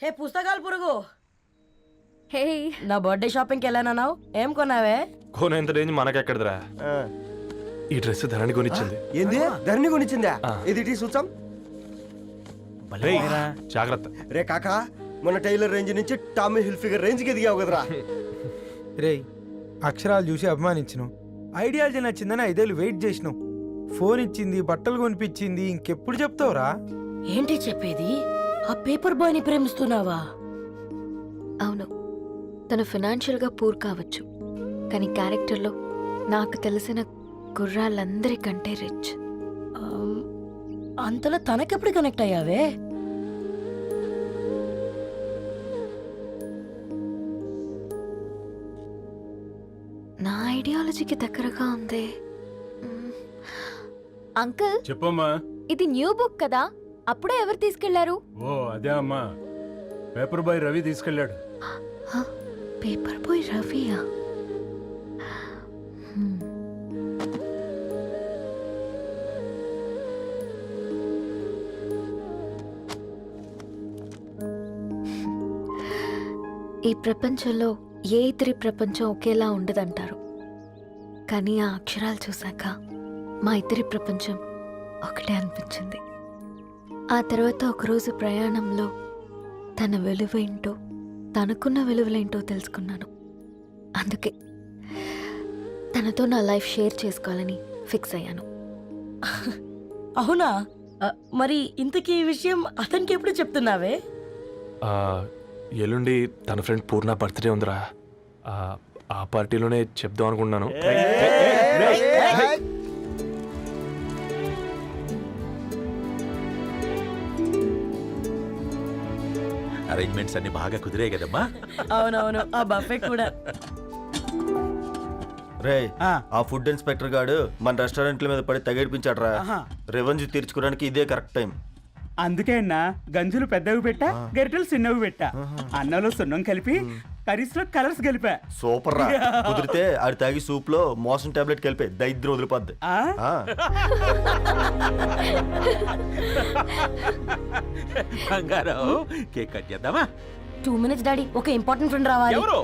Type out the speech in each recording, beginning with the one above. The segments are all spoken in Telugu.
హే పుస్తకాలు పురుగు, హే నా బర్త్డే షాపింగ్కి వెళ్ళానన్నావు, ఏం కొన్నావే? కోనేంత రేంజ్ మనకెక్కడదిరా. ఈ డ్రెస్ ధరణి కొనిచ్చింది. ఏంది ధరణి కొనిచ్చిందా? ఇది చూసాం. రేయ్, జాగ్రత్త. రే కాకా, మన టైలర్ రేంజ్ నుంచి టామీ హిల్ఫిగర్ రేంజ్ కి ఎదిగావు కదరా. రేయ్, అక్షరాలు చూసి అభిమానించను, ఐడియాలజీ నచ్చిందని 5 ఏళ్ళు వెయిట్ చేసినావు. ఫోన్ ఇచ్చింది, బట్టలు కొనిపించింది, ఇంకెప్పుడు చెప్తావురా? ఏంటి చెప్పేది? ఆ పేపర్ బాయ్ ని ప్రేమిస్తున్నావా? అవును, తను ఫినాన్షియల్గా పూర్ కావచ్చు, కానీ క్యారెక్టర్లో నాకు తెలిసిన కుర్రాళ్ళందరికంటే రిచ్. అంతలో తనకెప్పుడు కనెక్ట్ అయ్యావే? నా ఐడియాలజీకి దగ్గరగా ఉంది. అంకుల్ చెప్పమ్మా. ఇది న్యూ బుక్ కదా, అప్పుడే ఎవరు తీసుకెళ్లారు? ఓ అదే అమ్మా, పేపర్ బాయ్ రవి తీసుకెళ్ళాడు. పేపర్ బాయ్ రవియా? ఈ ప్రపంచంలో ఏ ఇద్దరి ప్రపంచం ఒకేలా ఉండదంటారు, కానీ ఆ అక్షరాలు చూశాక మా ఇద్దరి ప్రపంచం ఒకటే అనిపించింది. ఆ తర్వాత ఒకరోజు ప్రయాణంలో తన విలువేంటో, తనకున్న విలువలేంటో తెలుసుకున్నాను. అందుకే తనతో నా లైఫ్ షేర్ చేసుకోవాలని ఫిక్స్ అయ్యాను. అవునా? మరి ఇంతకీ ఈ విషయం అతనికి ఎప్పుడు చెప్తున్నావే? ఎల్లుండి తన ఫ్రెండ్ పూర్ణ బర్త్డే ఉందిరా. ఆ పార్టీలోనే చెప్దాం అనుకుంటున్నాను. అరేంజ్మెంట్స్ అన్ని బాగా కుదిరాయి కదమ్మా. అవునవును, ఆ బఫే కూడా. రే, ఆ ఫుడ్ ఇన్స్పెక్టర్ గాడు మన రెస్టారెంట్ల మీద పడి తగేడిపించాడు రా. రెవెన్యూ తీర్చుకోవడానికి ఇదే కరెక్ట్ టైం. అందుకే అన్న గంజులు పెద్దవి పెట్టా, గరిటెలు చిన్నవి పెట్టా. అన్నంలో సున్నం కలిపి, కర్రీస్ లో కలర్స్ కలిపా. సూపర్ రా. కుదిరితే ఆడి తాగి సూప్ లో మోషన్ టాబ్లెట్ కలిపే దైద్రం వదిలిపోద్ది. బంగారం, కేక్ కట్ చేద్దామా? 2 minutes డాడీ, ఒక ఇంపార్టెంట్ ఫ్రెండ్ రావాలి. ఎవరు?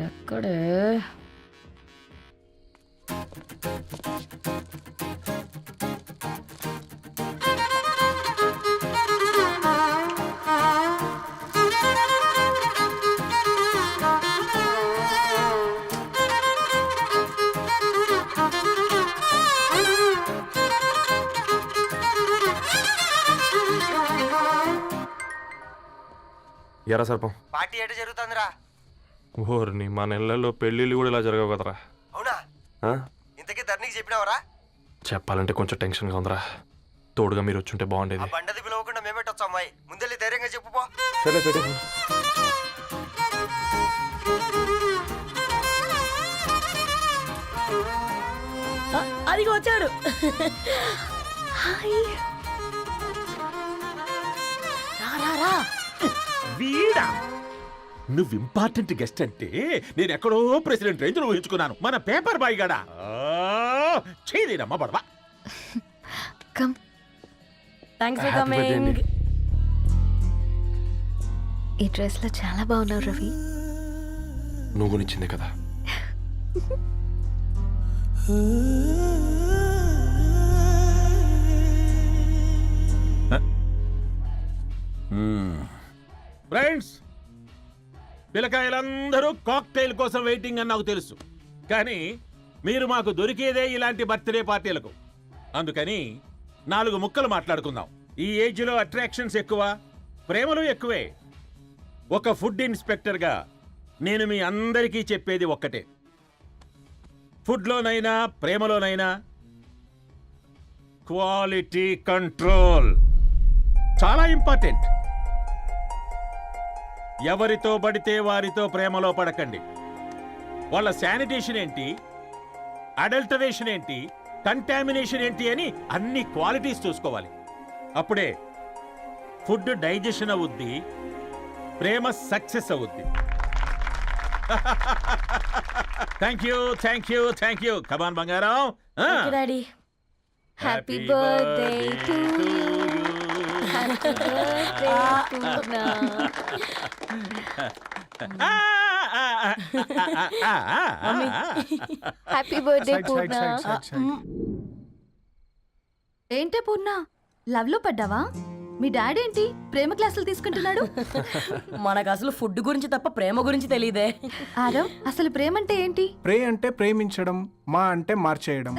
ఎక్కడే? ఎరా సర్పం, పార్టీ ఎట జరుగుతుందిరా? ఓర్ని మా నెలల్లో పెళ్ళిళ్ళు కూడా ఇలా జరగవు కదరా. అవునా? ఇంతకీ ధరణికి చెప్పినావరా? చెప్పాలంటే కొంచెం టెన్షన్గా ఉందిరా. తోడుగా మీరు వచ్చుంటే బాగుండేది. బండది పిలవకుండా మేమేటొచ్చు అమ్మాయి, ముందెళ్ళి ధైర్యంగా చెప్పుపో. సరే సరే. అదిగో వచ్చాడు. రా. వీడా? నువ్వు ఇంపార్టెంట్ గెస్ట్ అంటే నేను ఎక్కడో ప్రెసిడెంట్ రేంజ్ లో ఊహించుకున్నాను. మన పేపర్ బాయ్ గడా చేయలేనమ్మా బడవా. Thanks for coming. ఈ డ్రెస్ లో చాలా బాగున్నావు రవి. నువ్వు కొనిచ్చిందే కదా. ఫ్రెండ్స్, పిల్లకాయలందరూ కాక్టైల్ కోసం వెయిటింగ్ అని నాకు తెలుసు, కానీ మీరు మాకు దొరికేదే ఇలాంటి బర్త్డే పార్టీలకు. అందుకని 4 ముక్కలు మాట్లాడుకుందాం. ఈ ఏజ్ లో అట్రాక్షన్స్ ఎక్కువ, ప్రేమలు ఎక్కువే. ఒక ఫుడ్ ఇన్స్పెక్టర్గా నేను మీ అందరికీ చెప్పేది ఒక్కటే, ఫుడ్లోనైనా ప్రేమలోనైనా క్వాలిటీ కంట్రోల్ చాలా ఇంపార్టెంట్. ఎవరితో పడితే వారితో ప్రేమలో పడకండి. వాళ్ళ శానిటేషన్ ఏంటి, అడల్టరేషన్ ఏంటి, కంటామినేషన్ ఏంటి అని అన్ని క్వాలిటీస్ చూసుకోవాలి. అప్పుడే ఫుడ్ డైజెషన్ అవుద్ది, ప్రేమ సక్సెస్ అవుద్ది. Thank you. కమాన్ బంగారం. Daddy. Happy birthday to you. Happy birthday Purna. ఏంటే పూర్ణ లవ్ లో పడ్డావా? మీ డాడీ ఏంటి ప్రేమ క్లాసులు తీసుకుంటున్నాడు? మనకు అసలు ఫుడ్ గురించి తప్ప ప్రేమ గురించి తెలియదే. ఆరవ్ అసలు ప్రేమ అంటే ఏంటి? ప్రే అంటే ప్రేమించడం, మా అంటే మార్చేయడం.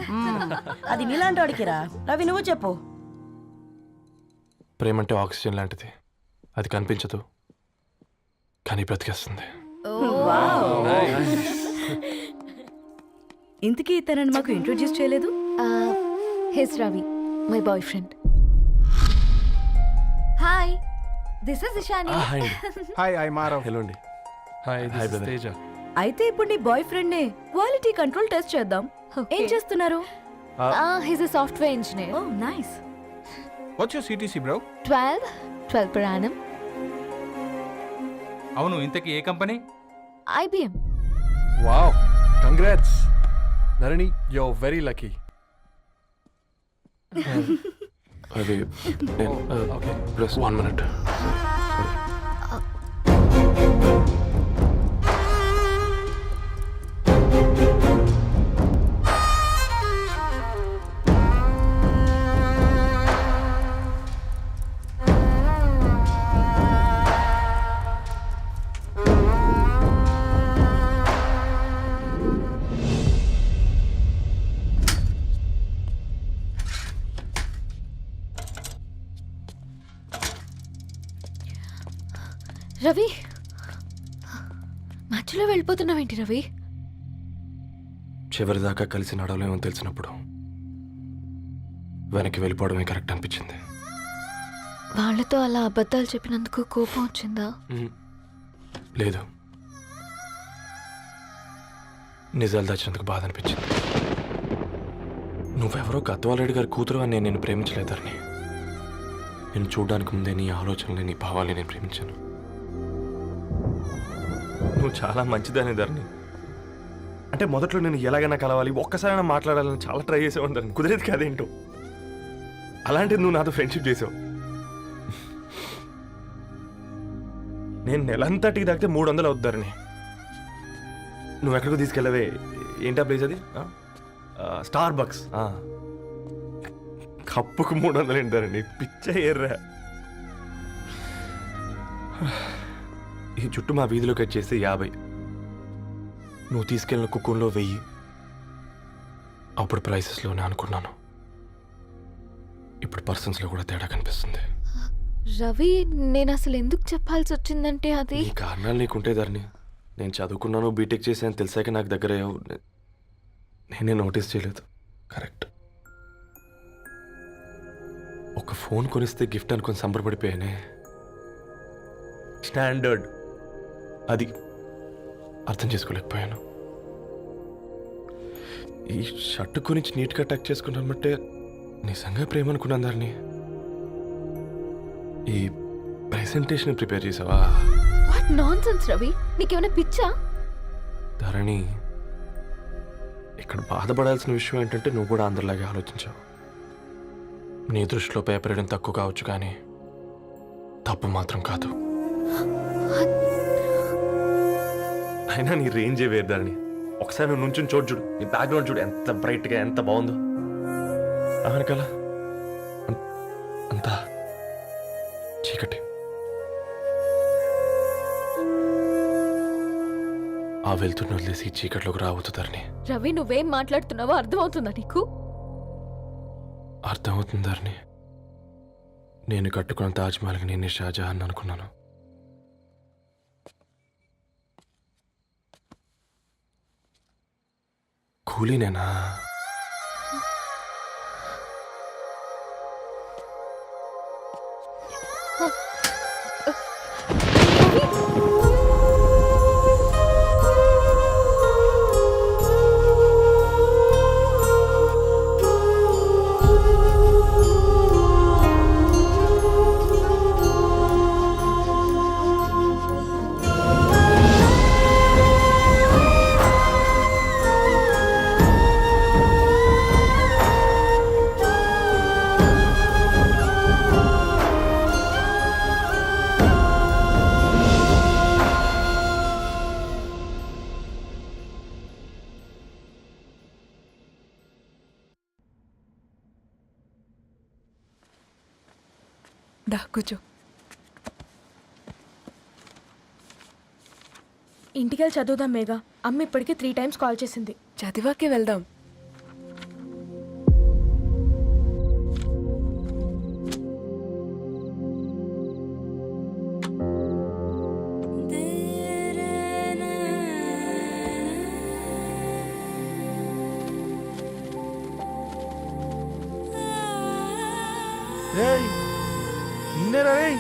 అది నీలాంటి వాడికిరా. రవి నువ్వు చెప్పు. ప్రేమ అంటే ఆక్సిజన్ లాంటిది. అది కనిపించదు కానీ బ్రతికేస్తుంది. ఇంతకీ తనని మాకు ఇంట్రొడ్యూస్ చేయలేదు. He's Ravi, my boyfriend. Hi, this is Ishani. Hi hi, I Maarav. Hello అండి. Hi, hi brother. తేజ. అయితే ఇప్పుడు నీ బాయ్ ఫ్రెండ్ నే క్వాలిటీ కంట్రోల్ టెస్ట్ చేద్దాం. ఏం చేస్తున్నారు? He's a software engineer. Oh nice. What's your CTC bro? 12 per annum. అవును, ఇంతకీ ఏ company? IBM. Wow, congrats Dharani, you are very lucky. అది ఓకే, ప్లస్ 1 minute. రవి, మధ్యలో వెళ్ళిపోతున్నావేంటి రవి? చివరిదాకా కలిసి నడవలేమో తెలిసినప్పుడు వెనక్కి వెళ్ళిపోవడమే కరెక్ట్ అనిపించింది. వాళ్ళతో అలా అబద్ధాలు చెప్పినందుకు కోపం వచ్చిందా? లేదు, నిజాలు దాచినందుకు బాధ అనిపించింది. నువ్వెవరో గద్వాలరెడ్డి గారి కూతురు అని నేను నిన్ను ప్రేమించలేదని. నేను చూడడానికి ముందే నీ ఆలోచనలు, నీ భావాలని నేను ప్రేమించాను. నువ్వు చాలా మంచిదని ధరణి. అంటే మొదట్లో నేను ఎలాగైనా కలవాలి, ఒక్కసారైనా మాట్లాడాలని చాలా ట్రై చేసేవాడిని ధరణి. కుదిరేది కాదేంటో. అలాంటిది నువ్వు నాతో ఫ్రెండ్షిప్ చేసావు. నేను నెలంతటికి తాకితే 300 అవుతారని. నువ్వు ఎక్కడికో తీసుకెళ్ళవే, ఏంటా ప్లేస్ అది? Star bucks. కప్పుకు 300 ఏంటారండి, పిచ్చ ఎర్రా. ఈ చుట్టూ మా వీధిలో కట్ చేస్తే 50. నువ్వు తీసుకెళ్ళిన కుక్కూన్లో 1000. అప్పుడు ప్రైసెస్లోనే అనుకున్నాను, ఇప్పుడు పర్సన్స్లో కూడా తేడా కనిపిస్తుంది. రవి, నేను అసలు ఎందుకు చెప్పాల్సి వచ్చిందంటే అది ఈ కారణాలు నీకుంటే ధరణి. నేను చదువుకున్నాను, బీటెక్ చేశాను తెలిసాక నాకు దగ్గర నేనే నోటీస్ చేయలేదు. కరెక్ట్. ఒక ఫోన్ కొనిస్తే గిఫ్ట్ అనుకొని సంబరపడిపోయానే. స్టాండర్డ్ అది అర్థం చేసుకోలేకపోయాను. ఈ షర్ట్ గురించి నీట్గా టక్ చేసుకున్నాను బట్టే నిజంగా ప్రేమ అనుకున్నాను ధరణి. ఈ ప్రెజెంటేషన్ ప్రిపేర్ చేసావా? వాట్ నాన్సెన్స్ రవి, నీకేమైనా పిచ్చా? ధరణి, ఇక్కడ బాధపడాల్సిన విషయం ఏంటంటే నువ్వు కూడా అందరిలాగే ఆలోచించావు. నీ దృష్టిలో పేపర్ వేయడం తక్కువ కావచ్చు కానీ తప్పు మాత్రం కాదు. అయినా నీ రేంజే వేరు ధరణి. ఒకసారి నువ్వు నుంచుని చోటు చూడు, నీ బ్యాక్గ్రౌండ్ చూడు, ఎంత బ్రైట్గా ఎంత బాగుందో. వెనకాల అంతా చీకటి. ఆ వెళ్తున్న వదిలేసి ఈ చీకట్లోకి రాబోతుందని. రవి, నువ్వేం మాట్లాడుతున్నావో అర్థమవుతుందా నీకు? అర్థమవుతుందని. నేను కట్టుకున్న తాజ్మహల్కి నేనే షాజహాన్ అనుకున్నాను. కూలీనేనా? దా కూర్చో. ఇంటికెళ్ళి చదువుదాం మేఘా. అమ్మ ఇప్పటికే 3 times కాల్ చేసింది. చదివాకే వెళ్దాం. రేయ్ నిన్నేరా రేయ్.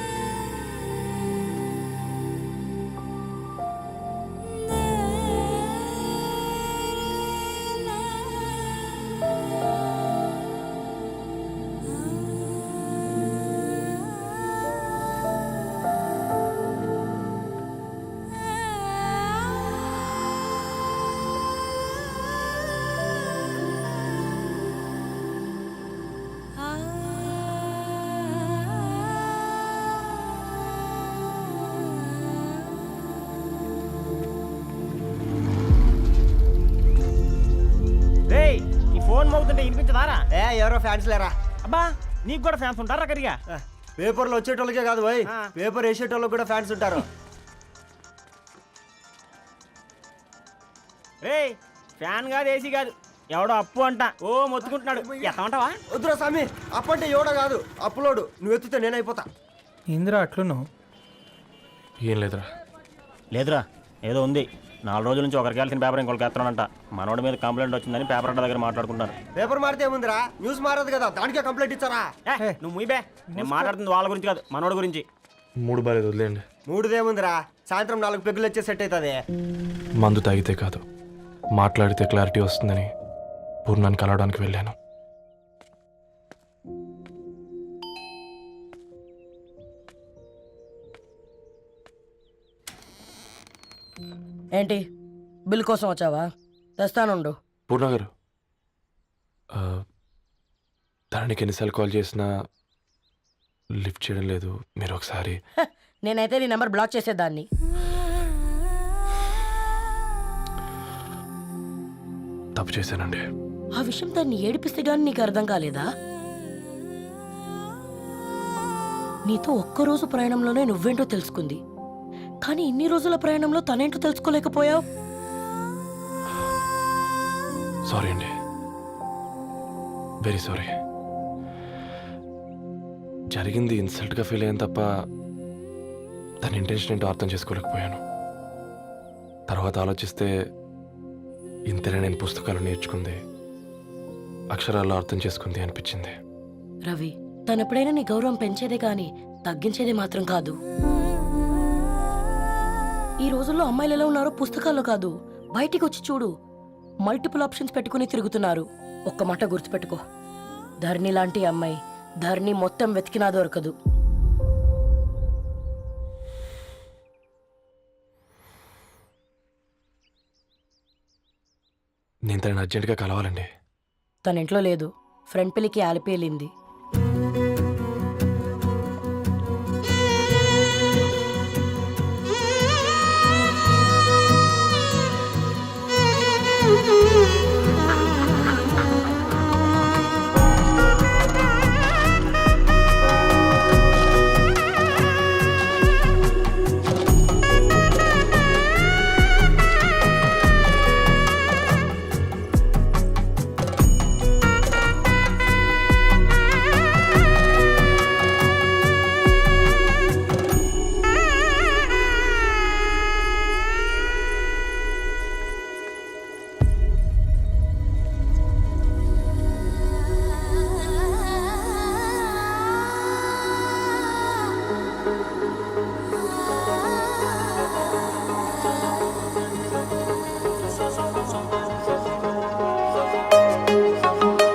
రేయ్ ఈ ఫోన్ మోగుతుంటే వినిపించదారా? ఎవరో ఫ్యాన్స్ లేరా? అబ్బా నీకు కూడా ఫ్యాన్స్ ఉంటారా కరిగా? పేపర్లో వచ్చేటోళ్ళకే కాదు పోయి, ఆ. పేపర్ వేసేటోళ్ళకి కూడా ఫ్యాన్స్ ఉంటారు. రేయ్ ఫ్యాన్ కాదు ఏసీ కాదు, ఎవడో అప్పు అంట ఓ మొత్తుకుంటున్నాడు. ఎత్తమంటావా? వద్దురా స్వామి, అప్పంటే ఎవడో కాదు అప్పులోడు. నువ్వు ఎత్తుతే నేనైపోతా. ఇందిరా అట్లున్నావు. ఏం లేదురా. లేదురా ఏదో ఉంది. 4 రోజుల నుంచి ఒకరికి వెళ్ళిన పేపర్ ఇంకొకరికి ఎత్తనంట. మనోడి మీద కంప్లైంట్ వచ్చిందని పేపర్ అడ్డ దగ్గర మాట్లాడుకుంటారు. పేపర్ మారితే ఏముందిరా, న్యూస్ మారదు కదా, దానికే కంప్లైంట్ ఇచ్చారా? నువ్వు ముయ్యబే, నేను మాట్లాడుతుంది వాళ్ళ గురించి కాదు మనోడి గురించి. 3 బాలేదు, వదిలేండి. 3దేముందిరా, సాయంత్రం 4 పెగ్గులు వచ్చే సెట్ అవుతుంది. మందు తాగితే కాదు, మాట్లాడితే క్లారిటీ వస్తుందని పూర్ణాన్ని కలవడానికి వెళ్ళాను. ఏంటి బిల్ కోసం వచ్చావా? తెస్తానుండు. పూర్ణ గారు, తనకి ఎన్నిసార్లు కాల్ చేసినా లిఫ్ట్ చేయడం లేదు. మీరు ఒకసారి. నేనైతే నీ నెంబర్ బ్లాక్ చేసేదాన్ని. తప్పు చేశానండి. ఆ విషయం దాన్ని ఏడిపిస్తే గానీ నీకు అర్థం కాలేదా? నీతో ఒక్కరోజు ప్రయాణంలోనే నువ్వేంటో తెలుసుకుంది, కానీ ఇన్ని రోజుల ప్రయాణంలో తనేంటో తెలుసుకోలేకపోయావు. సారీ అండి, వెరీ సారీ. జరిగింది ఇన్సల్ట్గా ఫీల్ అయ్యాను తప్ప తన ఇంటెన్షన్ ఏంటో అర్థం చేసుకోలేకపోయాను. తర్వాత ఆలోచిస్తే ఇంతనే నేను పుస్తకాలు నేర్చుకుంది, అక్షరాల్లో అర్థం చేసుకుంది అనిపించింది. రవి, తనెప్పుడైనా నీ గౌరవం పెంచేదే గాని తగ్గించేదే మాత్రం కాదు. ఈ రోజుల్లో అమ్మాయిలు ఎలా ఉన్నారో పుస్తకాల్లో కాదు, బయటికి వచ్చి చూడు. మల్టిపుల్ ఆప్షన్స్ పెట్టుకుని తిరుగుతున్నారు. ఒక్క మాట గుర్తుపెట్టుకో, ధరణి లాంటి అమ్మాయి ధరణి మొత్తం వెతికినా దొరకదు. నేను తనని అర్జెంటుగా కలవాలండి. తన ఇంట్లో లేదు, ఫ్రెండ్ పెళ్లికి ఆలిపి వెళ్ళింది.